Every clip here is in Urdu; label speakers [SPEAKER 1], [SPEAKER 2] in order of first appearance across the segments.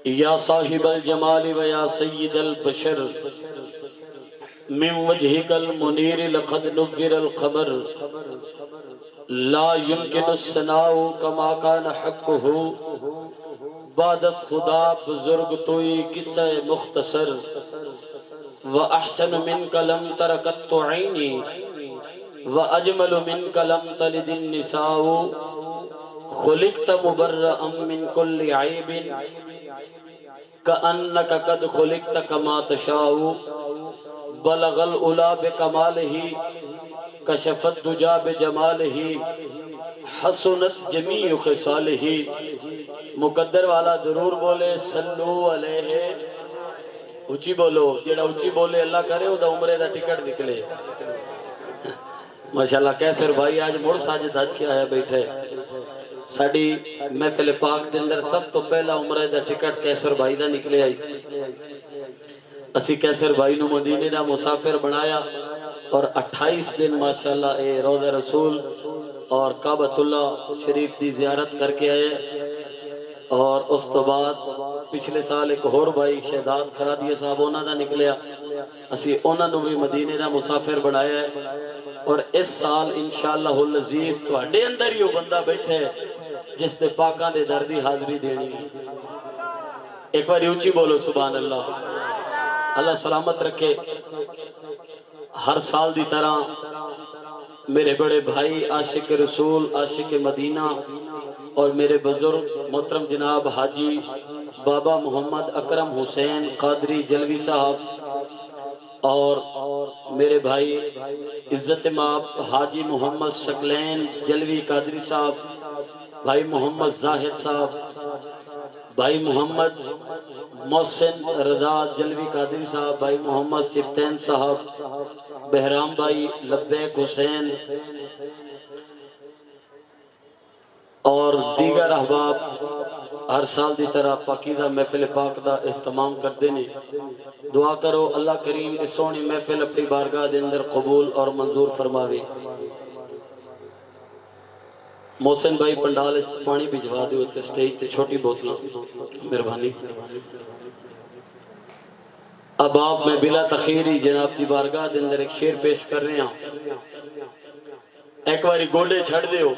[SPEAKER 1] یا صاحب الجمال و یا سید البشر من وجهك المنیر لقد نور القمر لا يمكن الثناء كما كان حقه بعد از خدا بزرگ توئی قصہ مختصر وأحسن منك لم تركت عيني وأجمل منك لم تلد النساء خلقت مبرأ من كل عيب كأنك قد خلقت كما تشاء بلغ الأولى بكماله كشف الدجى بجماله حسنت جميع خصاله. مقدر والا ضرور بولے صلو علیہ. اچھی بولو، جیڑا اچھی بولے اللہ کرے او دا عمرے دا ٹکٹ نکلے. ماشاءاللہ کیسر بھائی آج مڑ ساجد آج کے آیا بیٹھے. ساڑی محفل پاک دے اندر سب تو پہلا عمرے دا ٹکٹ کیسر بھائی دا نکلے آئی. اسی کیسر بھائی نو مدینے دا مسافر بنایا اور 28 دن ماشاءاللہ اے روضہ رسول اور کعبۃ اللہ شریف دی زیارت کر کے آئے. اور اس تو بعد پچھلے سال ایک اور بھائی شہداد خرادیہ صاحب اونا دا نکلیا. اسی اونا نو بھی مدینے دا مسافر بنایا ہے. اور اس سال انشاءاللہ العزیز تو اڈے اندر ہی وہ بندہ بیٹھے جس نے پاکان دے دردی حاضری دینی. ایک بار اونچی بولو سبحان اللہ. اللہ سلامت رکھے. ہر سال دی طرح میرے بڑے بھائی عاشق رسول عاشق مدینہ اور میرے بزرگ محترم جناب حاجی بابا محمد اکرم حسین قادری جلوی صاحب اور میرے بھائی عزت مآب حاجی محمد شکلین جلوی قادری صاحب، بھائی محمد زاہد صاحب، بھائی محمد محسن رضا جلوی قادری صاحب، بھائی محمد سبتین صاحب، بہرام بھائی لبیک حسین اور دیگر احباب ہر سال دی طرح پاکیزہ محفل پاک دا اہتمام کر دینے. دعا کرو اللہ کریم اس سونی محفل اپنی بارگاہ دے اندر قبول اور منظور فرماوے. محسن بھائی پنڈال پانی بھجوا دے ہوتے سٹیج تے چھوٹی بوتلاں مہربانی. اب آپ میں بلا تخیری جناب دی بارگاہ دے اندر ایک شعر پیش کر رہے ہیں. ایک باری گوڑے چھڑ دے ہو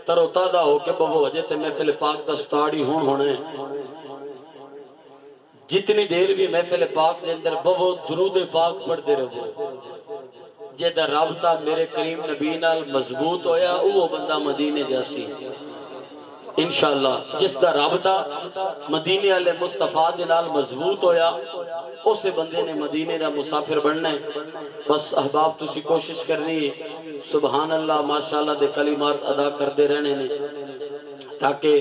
[SPEAKER 1] ترو تازہ ہو کہ بہو اجے تے محفل پاک دا سٹارٹ ہون ہونے. جتنی دیر بھی محفل پاک دے اندر بہو درود پاک پڑھ دے رہو. جے دا رابطہ میرے کریم نبی نال مضبوط ہویا وہ بندہ مدینے جاسی انشاءاللہ. جس دا رابطہ مدینے والے مصطفیٰ دے نال مضبوط ہویا اسے بندے نے مدینے دا مسافر بننا ہے. بس احباب تسی کوشش کرنی سبحان اللہ ماشاءاللہ دے کلمات ادا کردے رہنے نے تاکہ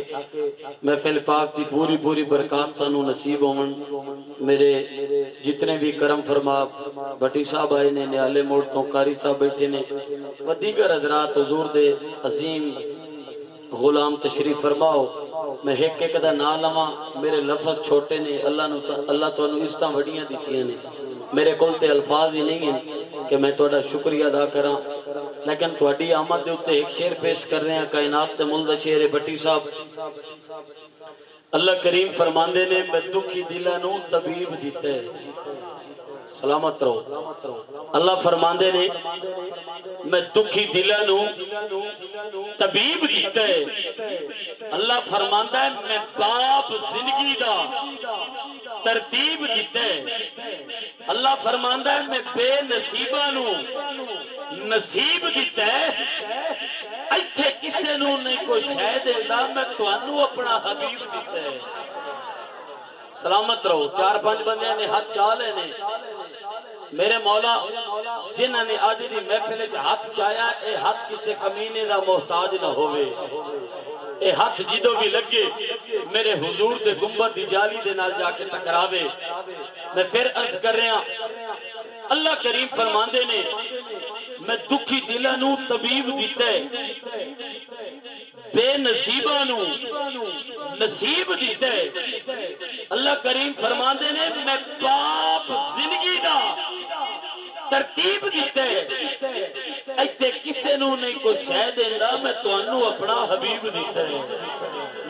[SPEAKER 1] محفل پاک دی پوری پوری برکات سانو نصیب ہون. میرے جتنے بھی کرم فرما بٹی صاحب آئے نے، نیالے موڑ تو کاری صاحب بیٹھے نے و دیگر حضرات حضور دے عظیم غلام تشریف فرماؤ. میں ایک ایک دا نہ لواں، میرے لفظ چھوٹے نے، اللہ تو انہوں اس طرح وڈیاں دیتیاں نے. میرے کول تے الفاظ ہی نہیں ہیں کہ میں توڑا شکریہ ادا کراں. لیکن توڑی آمد دے ہوتے ایک شعر پیش کر رہے ہیں کائنات تے ملدہ شعر بٹی صاحب. اللہ کریم فرماندے نے میں دکھی دلانوں طبیب دیتے. سلامت رہو. اللہ فرماندے نے میں دکھی دلانوں طبیب دیتے. اللہ فرماندہ ہے میں باپ زندگی دا ترتیب دیتے. اللہ فرماندہ ہے میں بے نصیبہ نو نصیب دیتے. ایتھے کسے نو نہیں کوئی شاید اللہ میں توانو اپنا حبیب دیتے. سلامت رہو. 4-5 بندے نے ہاتھ چالے نے. میرے مولا جنہاں نے آج دی محفل ہاتھ چایا اے ہاتھ کسے کمینے دا محتاج نہ ہوئے. اے ہاتھ جدو بھی لگے میرے حضور دے گنبد دی جالی دے نال جا کے ٹکراوے. میں پھر عرض کر رہے ہیں اللہ کریم فرماندے نے میں دکھی دلانوں طبیب دیتے بے نصیبہ نو نصیب دیتے. اللہ کریم فرماندے نے میں باپ زندگی دا ترتیب دیتے. ایتے کسے نو نہیں کوئی شہ دیندہ میں تو انو اپنا حبیب دیتے.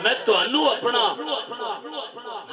[SPEAKER 1] میں تو انو اپنا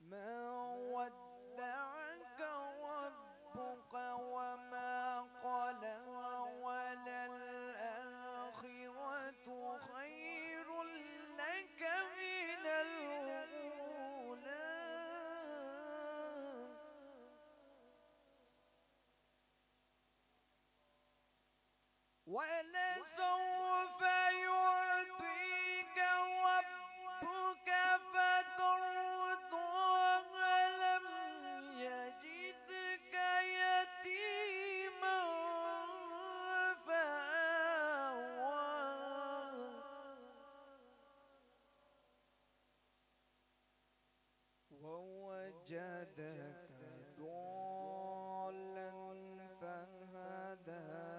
[SPEAKER 2] ما ودعك ربك وما قلى وللآخرة خير لك من الأولى ولسوف يعطيك ربك فترضى ألم يجدك يتيما فآوى ووجدك ضالا فهدى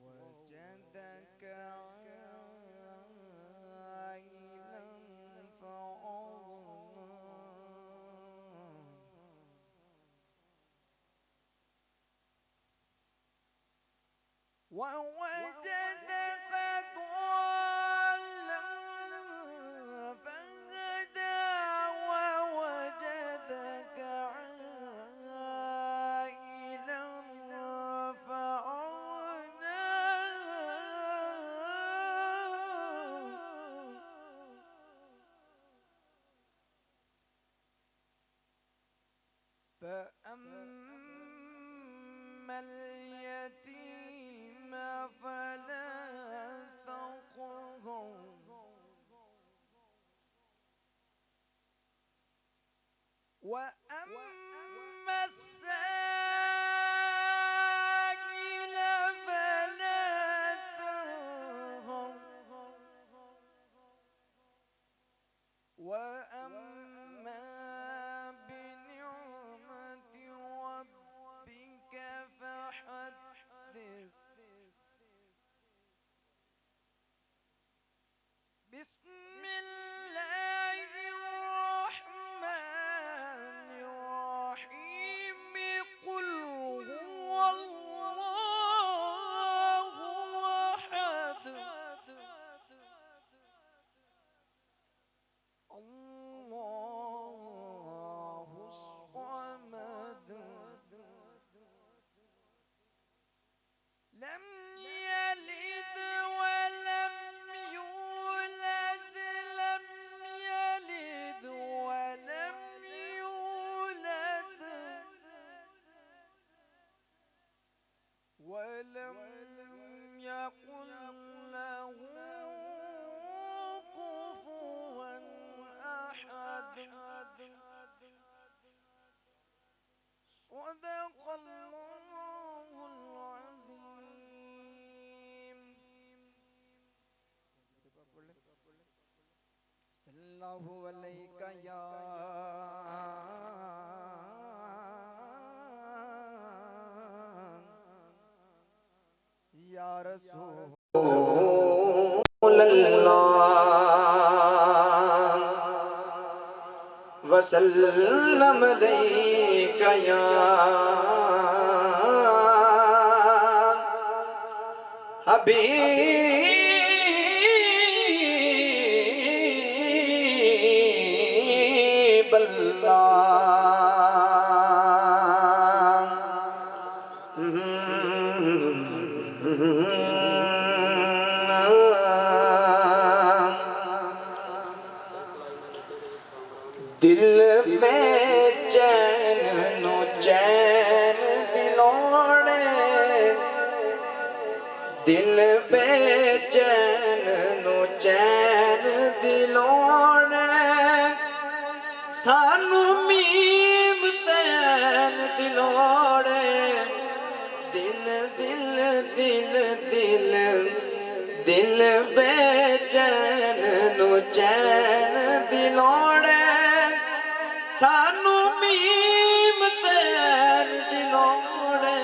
[SPEAKER 2] ووجدك عائلا فأغنى ووجدك ضالا فهدى ووجدك عائلا فأغنى فأما اليتيم فلا تقهر وأما السائل فلا تنهر وأما بنعمة ربك فحدث بسم الله الرحمن الرحيم قل هو الله أحد الله الصمد لم يلد ولم يولد لم يلد ولم يولد ولم يكن له كفوا أحد صدق الله العظيم صلى الله عليك يا رسول
[SPEAKER 3] اللہ وسلم علیک یا حبیب اللہ دل میں چین نو چین دلوڑے دل میں چین نو چین دلوڑے سانو میم تین دلوڑے دل دل دل دل دل بے چین نو چین دلوڑے سانو میم تین دلوڑے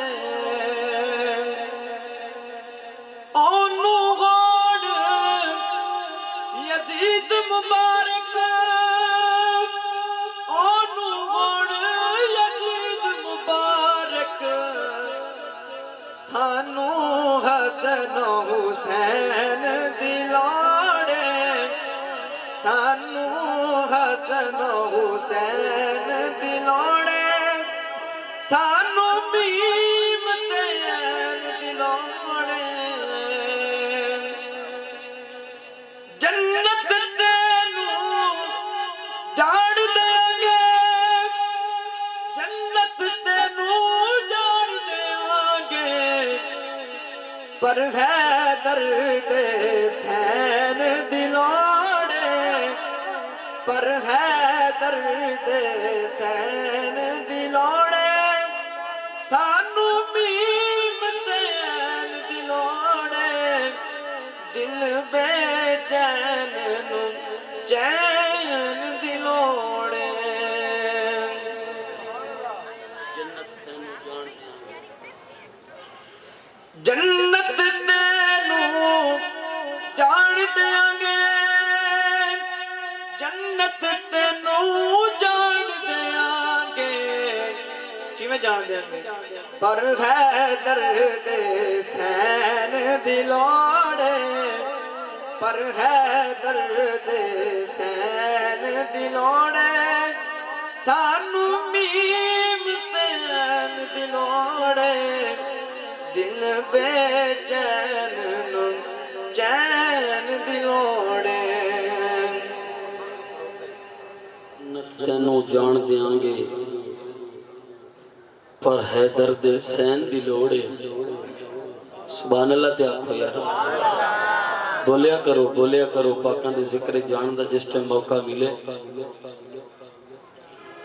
[SPEAKER 3] اونو غوڑ یزید مبارک اونو غوڑ یزید مبارک سانو حسن حسین دلوڑے سانو حسن حسین دلوڑے سانو میم تین دلوڑے جنت تینو جاڑ دیں گے جنت تینو جاڑ دیں گے پر ہے درد حسین دلوڑے پر ہے درد حسین دلوڑے سانو میم تین دلوڑے دل بے چین نو چین دلوڑے
[SPEAKER 1] جنت تینو جان دیاں گے جنت تینو جان دیاں گے کیویں جان دیاں گے
[SPEAKER 3] پر ہے درد حسین دلوڑے پر ہے درد حسین دلوڑے سانو میم تین دلوڑے دل بے چین نو چین دلوڑے
[SPEAKER 1] جنت تینو جان دیاں گے پر ہے درد حسین دی لوڑے سبحان اللہ تے آکھو یار بولیا کرو پاکاں دے ذکر جان دا جس ٹائم موقع ملے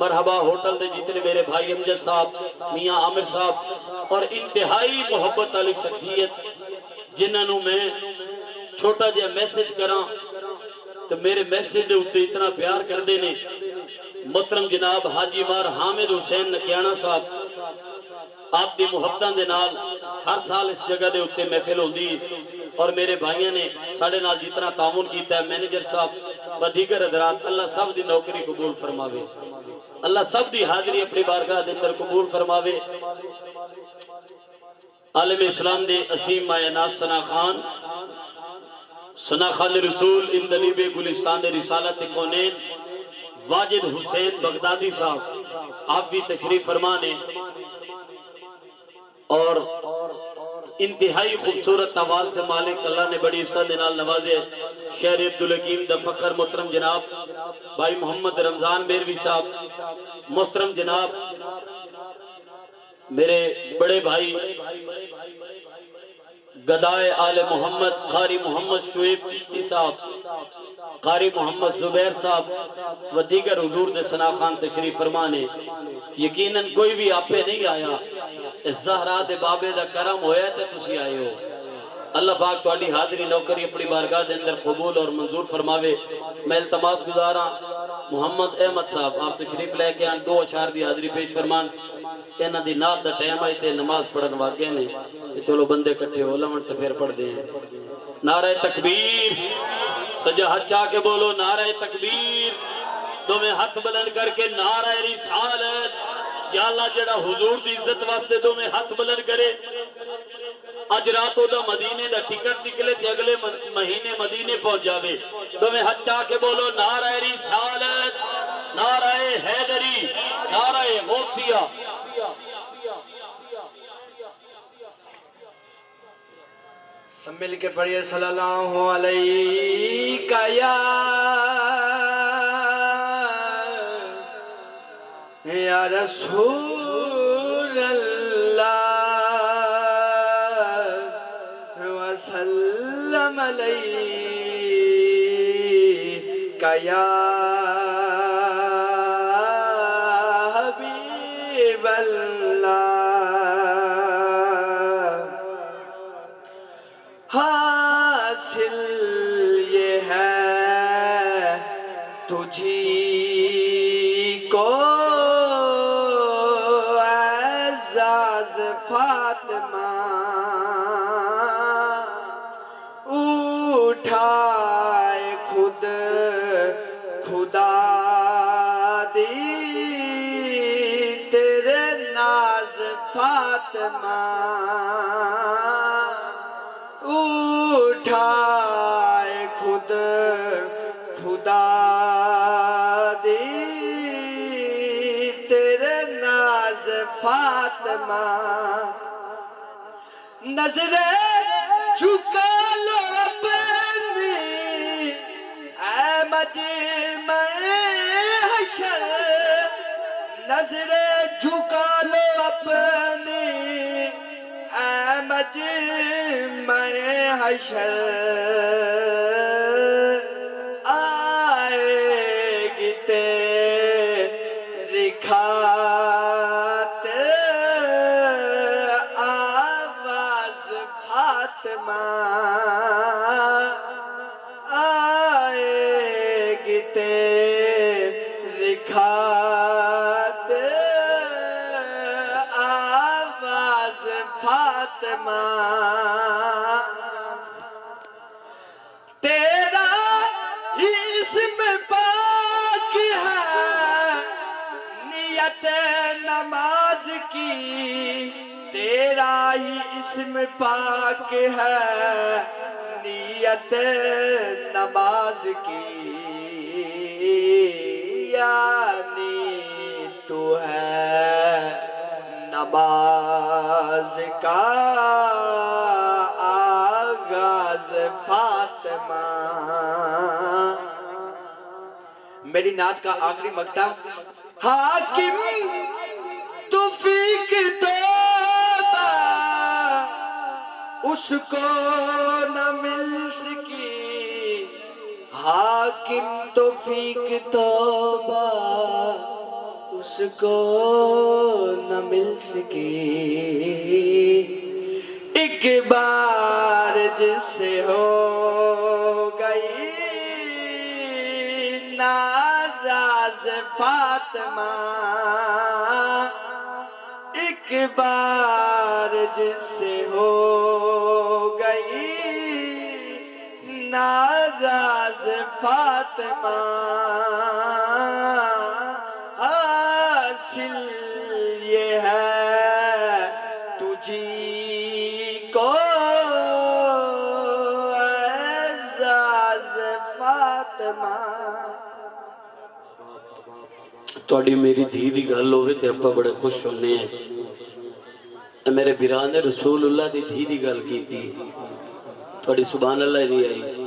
[SPEAKER 1] مرحبا ہوٹل دے جتنے میرے بھائی امجد صاحب، میاں عامر صاحب اور انتہائی محبت والی شخصیت جنہاں نو میں چھوٹا جہا میسج کراں تو میرے میسج دے اتے اتنا پیار کر دے نے۔ محترم جناب حاجی مار حامد حسین نکیانہ صاحب، آپ دی محبتاں دے نال ہر سال اس جگہ دے اتے محفل ہوندی اور میرے بھائیاں نے ساڑھے نال جتنا تعاون کیتا ہے، مینیجر صاحب و دیگر حضرات، اللہ سب دی نوکری قبول فرماوے، اللہ سب دی حاضری اپنی بارگاہ دے اندر قبول فرماوے۔ عالم اسلام دے عظیم مایہ ناز ثنا خان رسول اندلیب گلستان دے رسالت کونین واجد حسین بغدادی صاحب، آپ بھی تشریف فرمانے اور انتہائی خوبصورت آواز دے مالک اللہ نے بڑی عزت نال نوازے شہر عبدالحکیم دا فخر محترم جناب بھائی محمد رمضان میروی صاحب، محترم جناب میرے بڑے بھائی گدائے آل محمد قاری محمد شعیب چشتی صاحب، قاری محمد زبیر صاحب و دیگر حضور دے ثنا خان تشریف فرمانے۔ یقیناً کوئی بھی آپ پہ نہیں آیا، اس زہرا دے بابے دا کرم ہویا تے تسی آئے ہو۔ اللہ پاک تو اڈی حاضری نوکری اپنی بارگاہ دے اندر قبول اور منظور فرماوے۔ میں التماس گزاراں محمد احمد صاحب، آپ تشریف لے کے آن 2 اشعار دی حاضری پیش فرمان۔ انہاں دی نات دا ٹائم آئی تے نماز پڑھن واقعے نے کہ چلو بندے کٹھے ہو لمن تو پھر پڑھ دیں۔ نعرہ تکبیر، سجا ہاتھ چاہ کے بولو نعرہ تکبیر، دو میں ہاتھ بلند کر کے نعرہ رسالت۔ یا اللہ جڑا حضور دی عزت واسطے دو میں ہاتھ بلند کرے، اج راتوں دا مدینے دا ٹکٹ نکلے تے اگلے مہینے مدینے پہنچ جاوے۔ دو میں ہاتھ چاہ کے بولو نعرہ رسالت، نعرہ حیدری، نعرہ غوثیہ۔
[SPEAKER 3] سب مل کے پڑھئے صلی اللہ علیہ یا رسول اللہ وسلم علیہ یا حبیب اللہ۔ حاصل یہ ہے تجھی کو اعزاز فاطمہ، اٹھائے خود خدا دی تیرے ناز فاطمہ، اٹھائے خود خدا دی تیرے ناز فاطمہ، نظریں جھکا لو اپنی اے مجمع حشر، نظریں جھکا لو اپنی اے مجمع حشر، آئے گی تیری خاطر آواز فاطمہ، آئے گی تیری خاطر آواز فاطمہ، تیرا ہی اسم پاک ہے نیت نماز کی، تیرا ہی اسم پاک ہے نیت نماز کی، یعنی تو ہے نماز کا آغاز فاطمہ۔ میری نعت کا آخری مقطع، حاکم توفیق توبہ اس کو نہ مل سکی، حاکم توفیق توبہ اس کو نہ مل سکی ایک بار جس سے ہو گئی ناراض فاطمہ ایک بار جس سے ہو گئی ناراض فاطمہ حاصل یہ ہے تجھی کو اعزاز فاطمہ
[SPEAKER 1] تھوڑی میری دھی دی گل ہوئے تے اپا بڑے خوش ہونے ہیں میرے بیران نے رسول اللہ دی دھی دی گل کی تھی تھوڑی سبحان اللہ نہیں آئی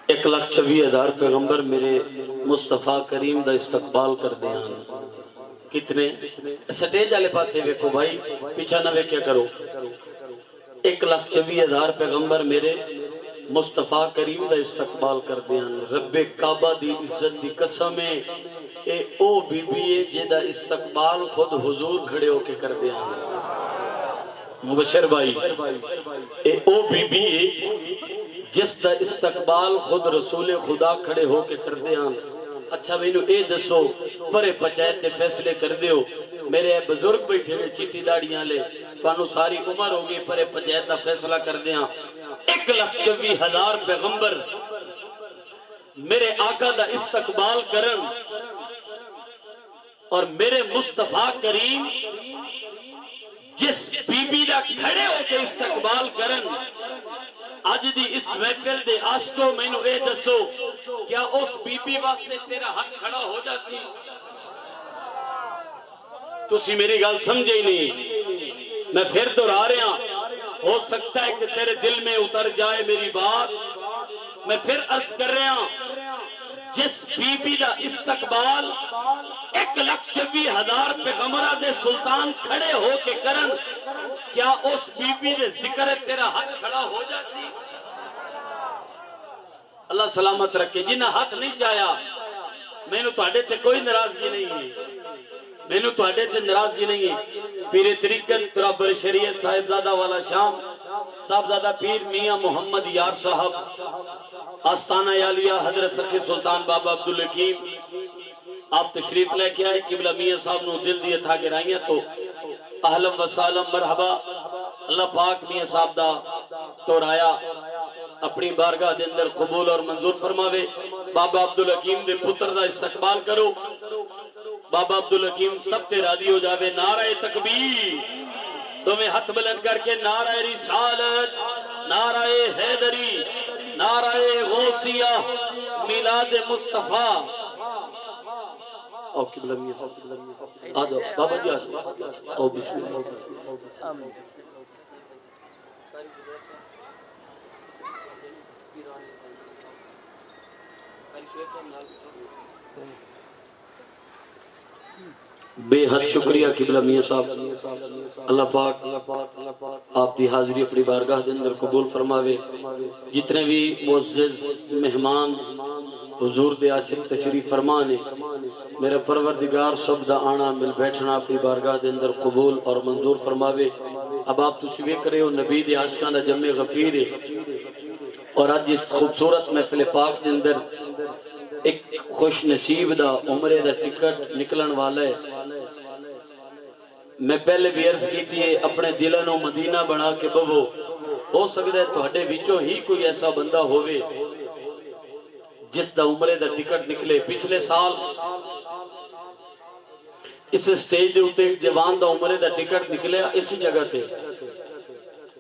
[SPEAKER 1] 1,26,000 پیغمبر میرے مصطفیٰ کریم دا استقبال کر دیں کتنے سٹیج والے پاسے ویکھو بھائی پیچھا نہ ویکھیا کرو 1,26,000 پیغمبر میرے مصطفیٰ کریم دا استقبال کر دیاں رب کعبہ دی عزت دی قسم ہے اے او بی بی ہے جیدہ استقبال خود حضور کھڑے ہو کے کر دیاں مبشر بھائی اے او بی بی ہے جس دا استقبال خود رسول خدا کھڑے ہو کے کر دیاں اچھا میں اے دسو پرے پچایت دے فیصلے کر دیو میرے بزرگ بیٹھے نے چٹی داڑیاں لے توانو ساری عمر ہوگی پرے پچایت دا فیصلہ کر دیاں 1,26,000 پیغمبر میرے آقا دا استقبال کرن اور میرے مصطفیٰ کریم جس بی بی دا کھڑے ہو کے استقبال کرن آج دی اس محفل دے عاشقوں میں نو اے دسو کیا اس بی بی واسطے تیرا ہاتھ کھڑا ہو جا سی تسی میری گل سمجھے نہیں میں پھر دہرا رہا ہو سکتا ہے کہ تیرے دل میں اتر جائے میری بات میں پھر عرض کر رہا جس بی بی دا استقبال 1,26,000 پیغمبرہ دے سلطان کھڑے ہو کے کرن کیا اس بی بی دے ذکر تیرا ہاتھ کھڑا ہو جا سی اللہ سلامت رکھے جنہ ہاتھ نہیں چاہیا میں نو تواڈے تے کوئی ناراضگی نہیں ہے میں نو تواڈے تے ناراضگی نہیں ہے پیر طریقت ترابر شریعت صاحبزادہ والا شام صاحبزادہ پیر میاں محمد یار صاحب آستانہ یالیہ حضرت سخی سلطان بابا عبدالحکیم آپ تشریف لے کے آئے قبلہ میاں صاحب نو دل دیے تھا گرائیاں تو اہلم و سالم مرحبا اللہ پاک میاں صاحب دا توڑایا اپنی بارگاہ دے اندر قبول اور منظور فرماوے بابا عبدالحکیم دے پتر دا استقبال کرو بابا عبدالحکیم سب تے راضی ہو جاوے نعرہ تکبیر تمہیں ہاتھ بلند کر کے نعرہ رسالت نعرہ حیدری نعرہ غوثیہ میلاد مصطفیٰ او قبلہ میاں صاحب آجو بابا جی آجو او بسم اللہ بے حد شکریہ قبلہ میاں صاحب اللہ پاک آپ دی حاضری اپنی بارگاہ دے اندر قبول فرماوے جتنے بھی معزز مہمان حضور دے عاشق تشریف فرمانے میرا پروردگار سب دا آنا مل بیٹھنا اپنی بارگاہ دے اندر قبول اور منظور فرماوے اب آپ تشویق کرے ہو نبی دے عاشقان دا جمع غفیر ہے اور آج اس خوبصورت محفل پاک دے اندر ایک خوش نصیب دا عمرے دا ٹکٹ نکلن والا ہے میں پہلے بھی عرض کی تھی اپنے دلانوں مدینہ بنا کے ببو ہو سکتا ہے توڑے وچوں ہی کوئی ایسا بندہ ہوئے جس دا عمرے دا ٹکٹ نکلے پچھلے سال اس سٹیج دے ہوتے جوان دا عمرے دا ٹکٹ نکلے اسی جگہ تے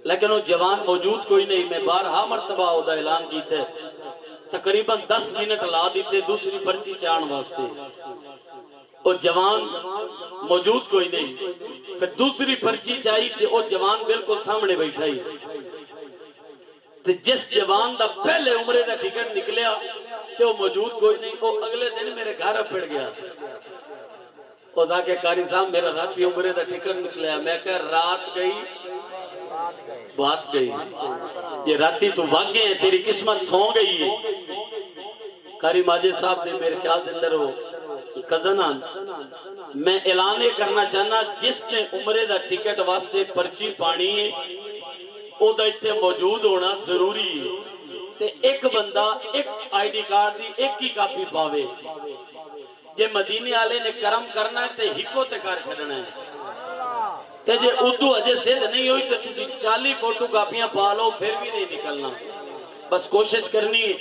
[SPEAKER 1] لیکن وہ جوان موجود کوئی نہیں میں بارہا مرتبہ ہو دا اعلان کیتے تقریباً 10 منٹ لا دیتے دوسری پرچی چاہن واسطے وہ جوان موجود کوئی نہیں پھر دوسری پرچی چاہی تھے وہ جوان بالکل سامنے بیٹھا ہی جس جوان دا پہلے عمرے دا ٹکٹ نکلیا تو وہ موجود کوئی نہیں وہ اگلے دن میرے گھر پڑ گیا وہ دا کہ قاری صاحب میرا راتی عمرے دا ٹکٹ نکلیا میں کہا رات گئی بات گئی یہ راتی تو واقعی ہے تیری قسمت سو گئی ہے قاری ماجد صاحب دے میرے خیال دے اندر ہو کزن آن میں اعلانے کرنا چاہنا جس نے عمرے دا ٹکٹ واسطے پرچی پانی ہے او دا اتنے موجود ہونا ضروری ہے تے ایک بندہ ایک آئی ڈی کارڈ دی ایک ہی کاپی پاوے جے مدینے آلے نے کرم کرنا ہے تے ہکو تے کار چھڑنا ہے تے جے اردو اجے سید نہیں ہوئی تے تجھے 40 فوٹو کاپیاں پالو پھر بھی نہیں نکلنا بس کوشش کرنی ہے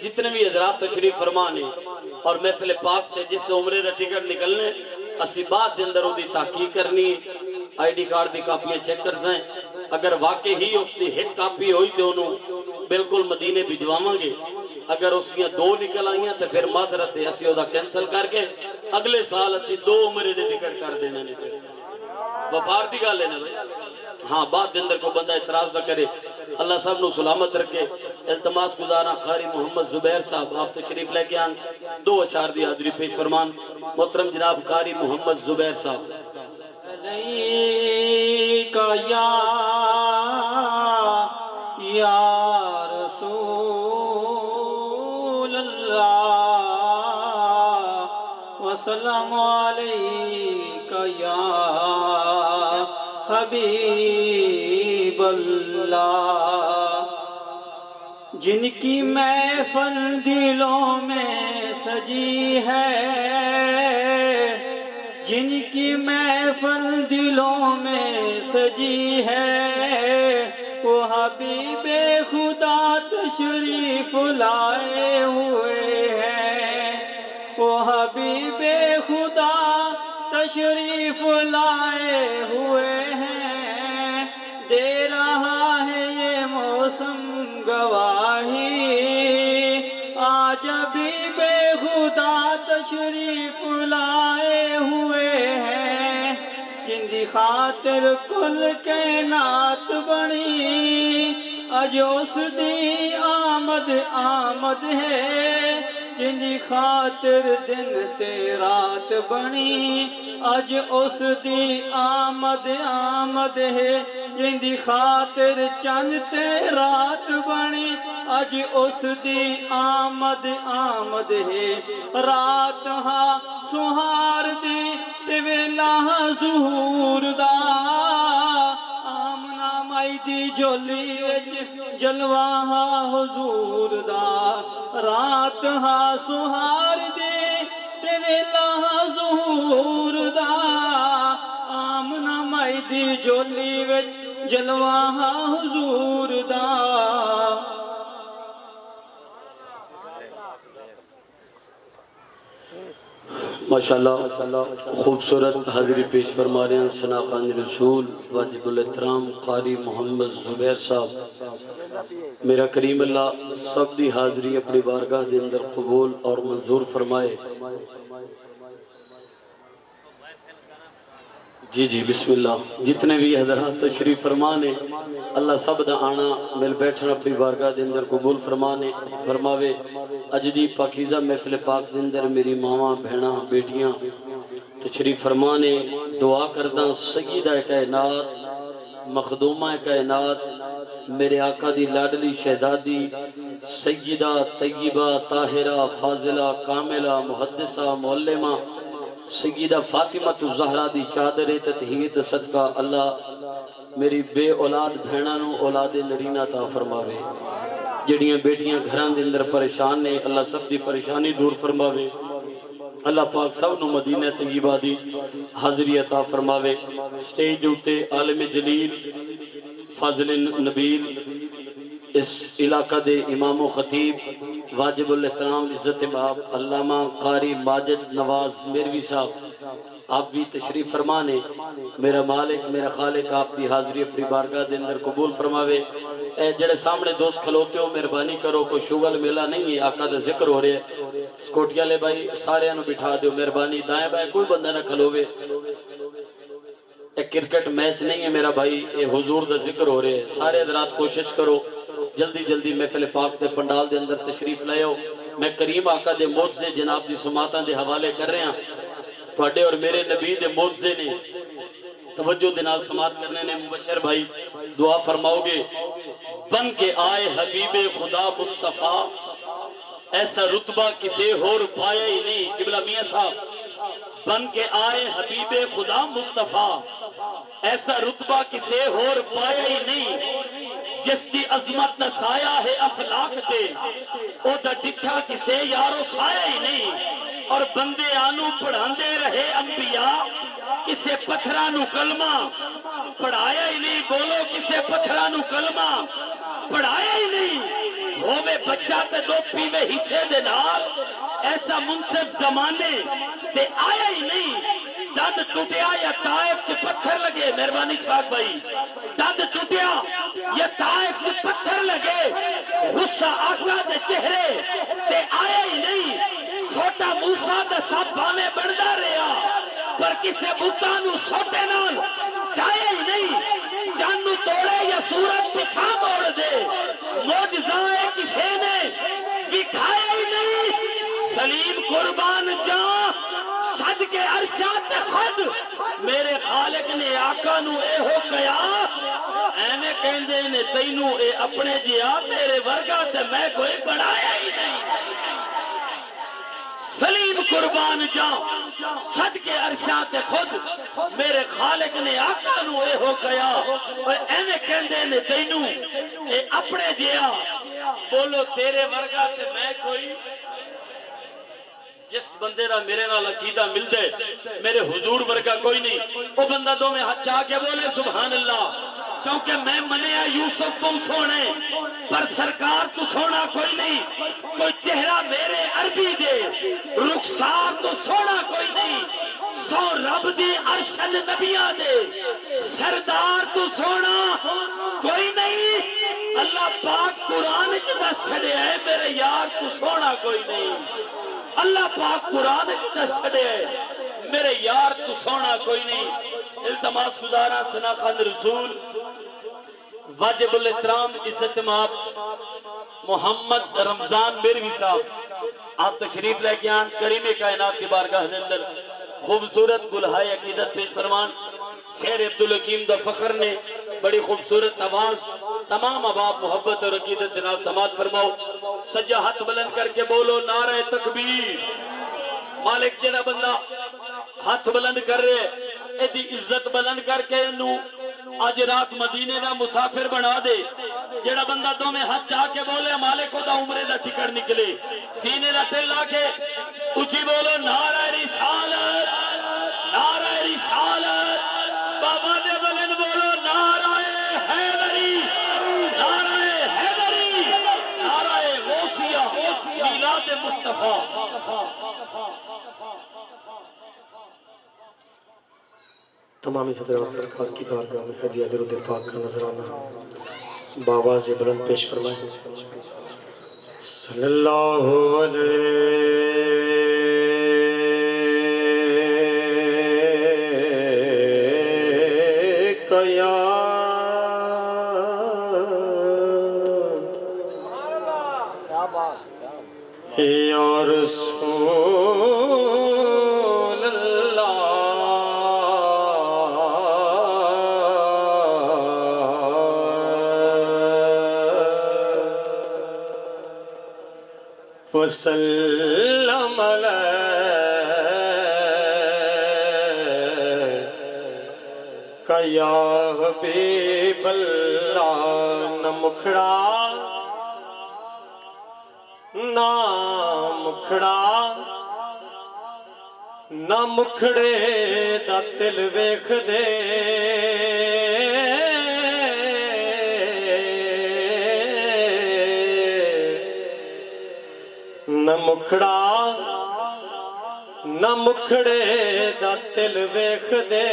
[SPEAKER 1] جتنے بھی حضرات تشریف فرمانے اور محفل پاک تے جس سے عمرے دا ٹکٹ نکلنے اسی بات دے اندر دی تحقیق کرنی ہے آئی ڈی کارڈ دی کاپیاں چیک کر جائیں اگر واقعی ہی اس دی ہٹ کاپی ہوئی تے انہوں بالکل مدینے بھجواواں گے اگر اس کی 2 نکل آئیاں تو پھر معذرت ہے اسی دا کینسل کر کے اگلے سال اسی 2 عمرے دے ٹکٹ کر دینے نے پھر وپار دی گل ہے نا بھائی ہاں بات دے اندر کو بندہ اعتراض نہ کرے اللہ سب نو سلامت رکھے التماس گزارا قاری محمد زبیر صاحب آپ تشریف لے کے آن 2 اشعار دی حاضری پیش فرمان محترم جناب قاری محمد زبیر صاحب
[SPEAKER 4] علیکہ یا رسول اللہ وسلام علیکہ یا حبیب اللہ جن کی محفل دلوں میں سجی ہے جن کی محفل دلوں میں سجی ہے وہ حبیب خدا تشریف لائے ہوئے ہیں وہ حبیب خدا تشریف لائے ہوئے ہیں دے رہا ہے یہ موسم گواہی آج حبیب خدا تشریف لائے ہوئے ہیں جن دی خاطر کل کائنات بنی اج اس دی آمد آمد ہے جن دی خاطر دن تے رات بنی اج اس دی آمد آمد ہے جن دی خاطر چند تے رات بنی اج اس دی آمد آمد ہے رات ہاں سہار دی تے ویلا ظہور دا آمنا مائی دی جولی وچ جلوہ ہاں حضور دا رات ہاں سہار دی تے ویلا ظہور دا آمنا مائی دی جولی وچ جلوہ ہاں حضور دا
[SPEAKER 1] ماشاءاللہ خوبصورت حاضری پیش فرما رہے ہیں ثنا خان رسول واجب الاحترام قاری محمد زبیر صاحب میرا کریم اللہ سب دی حاضری اپنی بارگاہ دے اندر قبول اور منظور فرمائے جی جی بسم اللہ جتنے بھی حضرات تشریف فرمانے اللہ سب دا آنا مل بیٹھنا اپنی بارگاہ دے اندر قبول فرماوے اجدی پاکیزہ محفل پاک دے اندر میری ماواں بہناں بیٹیاں تشریف فرمانے دعا کرداں سیدہ کائنات مخدومہ کائنات میرے آقا دی لاڈلی شہدادی سیدہ طیبہ طاہرہ فاضلہ کاملہ محدثہ معلمہ سیدہ فاطمہ الزہرا دی چادر تطہیر صدقہ اللہ میری بے اولاد بہنانو اولاد نرینہ عطا فرماوے جڑیاں بیٹیاں گھران دے اندر پریشان نے اللہ سب دی پریشانی دور فرماوے اللہ پاک سب نو مدینہ طیبہ دی حاضری عطا فرماوے سٹیج ہوتے عالم جلیل فاضل نبیل اس علاقہ دے امام و خطیب واجب الاحترام عزت باب علامہ قاری ماجد نواز میروی صاحب آپ بھی تشریف فرمانے میرا مالک میرا خالق آپ دی حاضری اپنی بارگاہ دے اندر قبول فرماوے اے جڑے سامنے دوست کھلوتے ہو مہربانی کرو کوئی شغل میلہ نہیں ہے آقا دا ذکر ہو رہے ہیں سکوٹیا لے بھائی سارے انہوں بٹھا دیو مہربانی دائیں بھائی کوئی بندہ نہ کھلوے ایک کرکٹ میچ نہیں ہے میرا بھائی اے حضور دا ذکر ہو رہے ہیں سارے حضرات کوشش کرو جلدی جلدی محفل پاک دے پنڈال دے اندر تشریف لائے ہو میں کریم آقا دے معجزے جناب دی سماعتاں دے حوالے کر رہے ہیں تھوڑے اور میرے نبی دے معجزے نے توجہ دنال سماعت کرنے نے مبشر بھائی دعا فرماؤ گے بن کے آئے حبیب خدا مصطفیٰ ایسا رتبہ کسی اور پایا ہی نہیں. قبلہ میاں صاحب بن کے آئے حبیب خدا مصطفیٰ, ایسا رتبہ کسی اور پایا ہی نہیں. جس دی عظمت نہ سایہ ہے افلاق تے, او دا ڈٹھا کسے یارو سایہ ہی نہیں. اور بندے آنو پڑھاندے رہے انبیاء, کسے پتھرانو کلمہ پڑھایا ہی نہیں. بولو کسے پتھرانو کلمہ پڑھایا ہی نہیں. ہووے بچہ تے دو پیوے حصے دے نال, ایسا منصف زمانے تے آیا ہی نہیں. دند ٹوٹیا یا طائف چ پتھر لگے, مہربانی سواگ بھائی, دند ٹوٹیا یا طائف چ پتھر لگے, غصہ آقا دے چہرے تے آیا ہی نہیں. سوٹا موسیٰ دا سب بھامے بڑھدا رہا, پر کسے بوتانو سوٹے نال ڈایا ہی نہیں. جانو توڑے یا سورت پچھا موڑ دے, موجزائے کسے نے دکھایا ہی نہیں. سلیم قربان جاں صدقے عرشات خود, میرے خالق نے آقا نو اے ہو کیا, اینے کہندے نے تینو اے اپنے جیا, تیرے ورگا تے میں کوئی بڑھایا ہی نہیں. سلیم قربان جاں صدقے عرشات خود, میرے خالق نے آقا نو اے ہو کیا, اینے کہندے نے تینو اے اپنے جیا. بولو تیرے ورگا تے میں کوئی. جس بندے را میرے نال عقیدہ مل دے, میرے حضور ورگا کوئی نہیں. وہ بندہ دو میں ہاتھ چاہ کے بولے سبحان اللہ. کیونکہ میں منیا یوسف تم سونے, پر سرکار تو سونا کوئی نہیں. کوئی چہرہ میرے عربی دے, رخسار تو سونا کوئی نہیں. سو رب دی ارشد نبیہ دے, سردار تو سونا کوئی نہیں. اللہ پاک قرآن چ دس چھڑے ہے, میرے یار تو سونا کوئی نہیں. اللہ پاک قرآن چ دس چھڑے ہے, میرے یار تو سونا کوئی نہیں. التماس گزارا ثنا خان رسول واجب الاحترام عزت مآب محمد رمضان میروی صاحب, آپ تشریف لے کے آن کریم کائنات کی بارگاہ دے اندر خوبصورت گلہائے عقیدت پیش فرمان. شیر عبدالحکیم دا فخر نے بڑی خوبصورت نواز, تمام احباب محبت اور عقیدت جناب سماعت فرماؤ. سجا ہاتھ بلند کر کے بولو نعرہ تکبیر. مالک جڑا بندہ ہاتھ بلند کر رہے, ایدی عزت بلند کر کے انہوں آج رات مدینے دا مسافر بنا دے. جڑا بندہ دو میں ہاتھ چاہ کے بولے مالک دا عمرے دا ٹکٹ نکلے, سینے دا تل لا کے اچھی بولو نعرہ رسالت, نعرہ رسالت. بابا دے بلند بولو نعرہ حیدری, نعرہ حیدری, نعرہ غوثیہ, میلاد مصطفیٰ.
[SPEAKER 3] تمامی حضرات سرکار کی بارگاہ میں ہدیہ درود پاک کا نظرانہ بآواز بلند پیش فرمائیں. صلی اللہ علیہ یا رسول اللہ وسلم علیک یا حبیب اللہ. نہ مکھڑا نہ مکھڑا نہ مکھڑے دا دل ویکھ دے, نہ مکھڑا نہ مکھڑے دا دل ویکھ دے.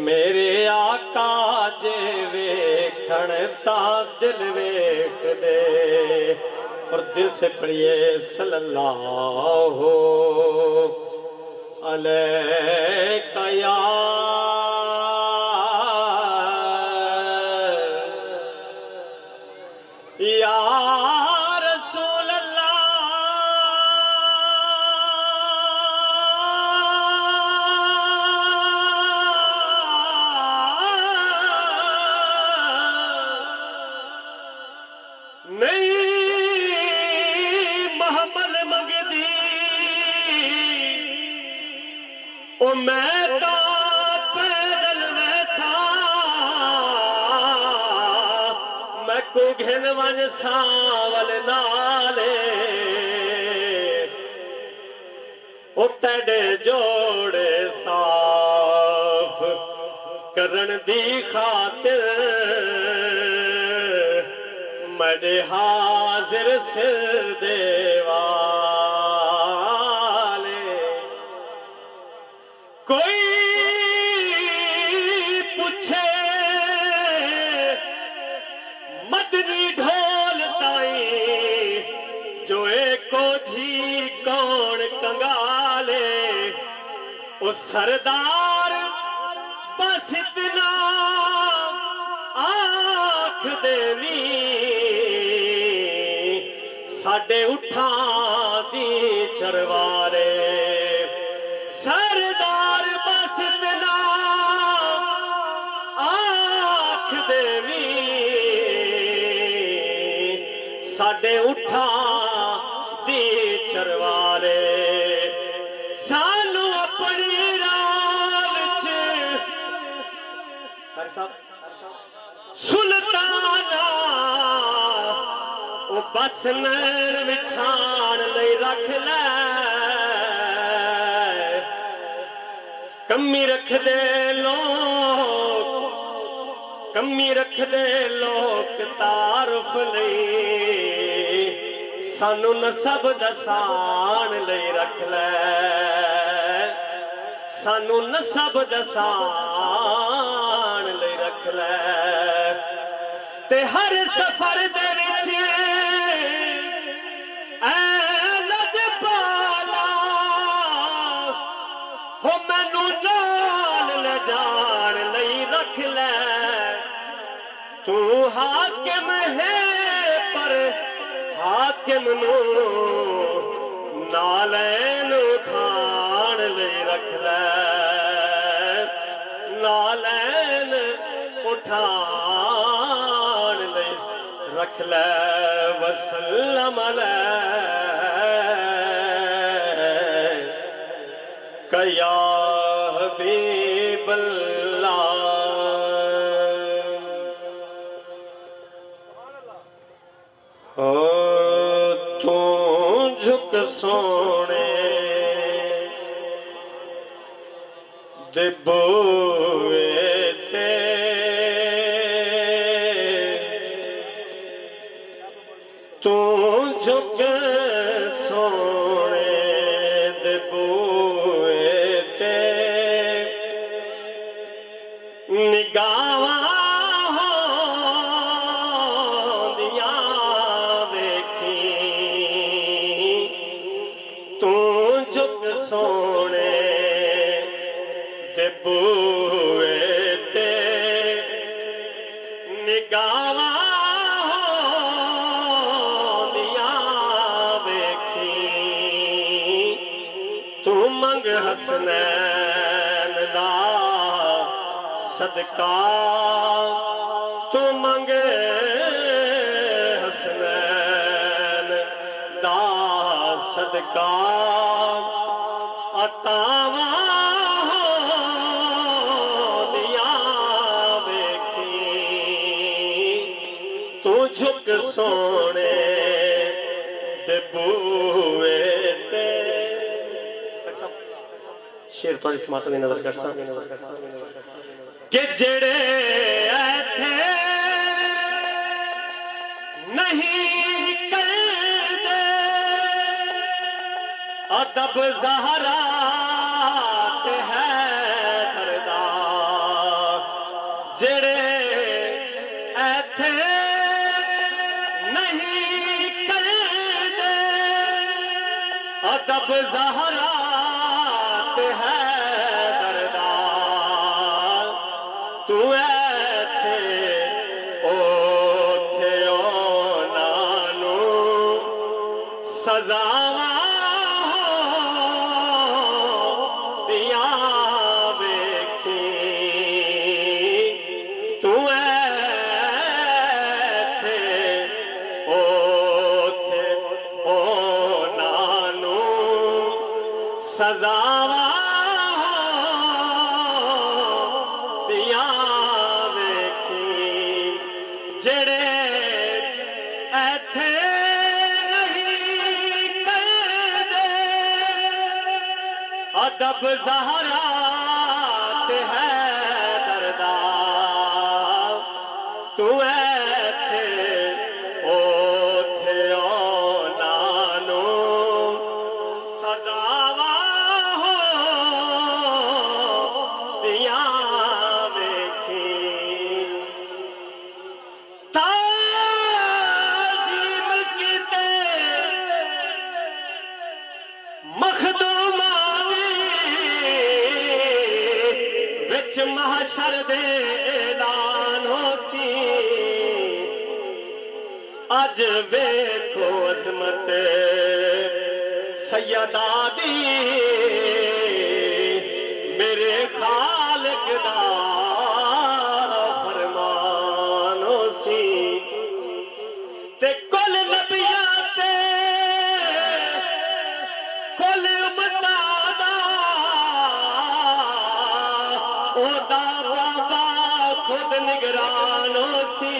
[SPEAKER 3] میرے آقا جے ویکھن تا دل ویکھ دے. اور دل سے پڑھئے صلی اللہ علیہ یا رسول اللہ. وہ میں تو پیدل ویسا میں کو گھن ون ساول نالے وہ تیڑے جوڑے صاف کرن دی خاطر مڈے حاضر سر دیوالے کوئی پوچھے مدنی ڈھول تائی جو ایکو جھی کون کنگالے او سردار بس اتنا آنکھ دینی ساڑے اٹھا دی چروارے سردار بس اتنا آنکھ دینی ساڑے اٹھا دی چروارے سانو اپنی سلطانہ او بس نین وچھان لئی رکھ لے کمی رکھ دے لوگ تعارف لئی سانو نسب دسان لئی رکھ لے سانو نسب دسان لئی رکھ لے تے ہر سفر دے وچ اے لجپالا ہو مینو نال لے جان لئی رکھ لے تو حاکم ہے پر حاکم نو نالین اٹھان لئی رکھ لے نالین اٹھان لئی رکھ لے وسلم علیک یا حبیب اللہ تو جھک سونے دے بوئے تے تو جھک سونے دے بوئے تے نگاواں سونے دے بوئے تے نگاواں ہوندیاں ویکھی تو منگ حسنین دا صدقہ تو منگ حسنین دا صدقہ عطاواں ہوندیاں ویکھی تو جھک سونے دے بوئے تے شیر تو اس ماتوں نے نظر کرسا کہ جڑے ایتھے نہیں کر دے ادب زہرات ہے دردا جڑے ایتھے نہیں کر دے ادب زہرات ہے دردا تو ایتھے اوتھے نانو سزاواں سزاواں ادب زہرات ہے دردا تو ایتھے اوتھے نانو سزاوا ہو دیاں ویکھی تعظیم کیتے مخدومانی وچ محشر دے اعلان ہو سی اج ویکھو عظمت سیدہ دی میرے خالق دا فرمان ہو سی تے کل نبیاں تے کل امتاں دا او دا بابا خود نگران ہو سی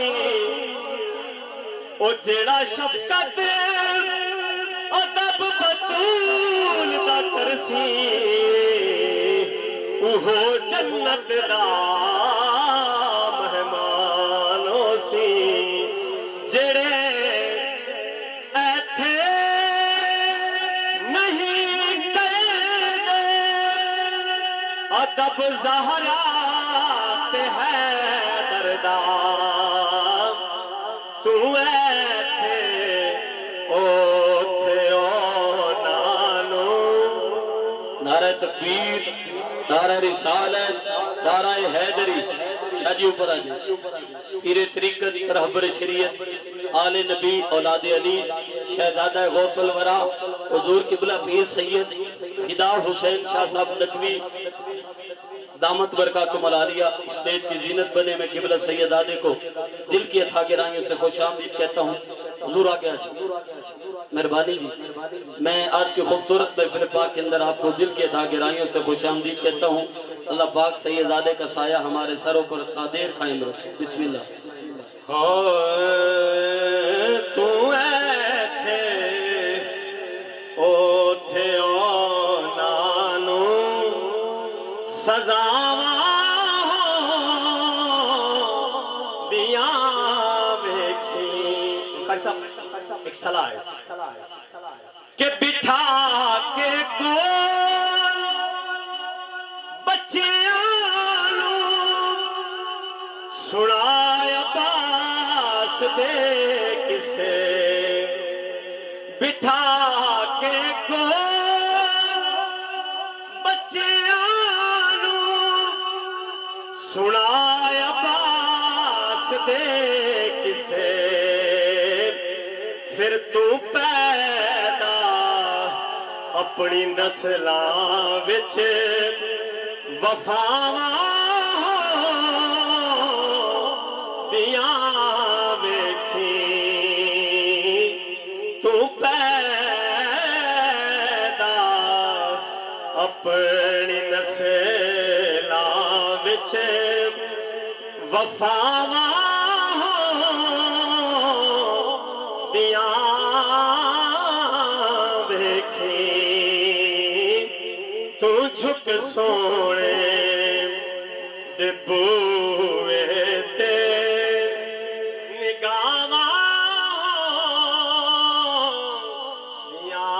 [SPEAKER 3] او جیڑا شفقت ادب بطول دا کرسی اوہو جنت دا مہمان ہو سی جڑے ایتھے نہیں کہے ادب زہرات ہے دردا تو ایتھے اوتھے نانو
[SPEAKER 1] نعرہ تکبیر، نعرہ رسالت، نعرہ حیدری، شاہ جی اوپر آجائے، پیر طریقت، رہبر شریعت، آل نبی، اولاد علی، شہزادہ غوث الورا، حضور قبلہ پیر سید فدا حسین شاہ صاحب نقوی دامت برکاتم العالیہ اسٹیج کی زینت بنے میں قبلہ سیدادے کو دل کی اتھا گرائیوں سے خوش آمدید کہتا ہوں۔ حضور آگے آجائے، مہربانی جی، میں آج کی خوبصورت محفل پاک کے اندر آپ کو دل کی اتھا گرائیوں سے خوش آمدید کہتا ہوں۔ اللہ پاک سیدادے کا سایہ ہمارے سروں پر قادر قائم رکھے۔ بسم اللہ۔
[SPEAKER 3] تو ایتھے اوتھے نانو سزاوا ہو دیاں ویکھی۔ قاری صاحب ایک صلاح ہے کہ بٹھا کے کول بچیاں نو سنایا باس دے کسے بٹھا کے کول بچیاں نو سنایا باس دے کسے پھر تو پیدا اپنی نسلاں وچ وفاواں ہو دیاں ویکھی تو پیدا اپنی نسلاں وچ وفاواں ہو دیاں ویکھی تو جھک سونے دے بوئے تے نگاہاں دیاں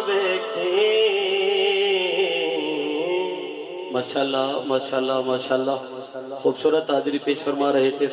[SPEAKER 3] ویکھی۔
[SPEAKER 1] ماشاءاللہ ماشاءاللہ ماشاءاللہ خوبصورت حاضری پیش فرما رہے تھے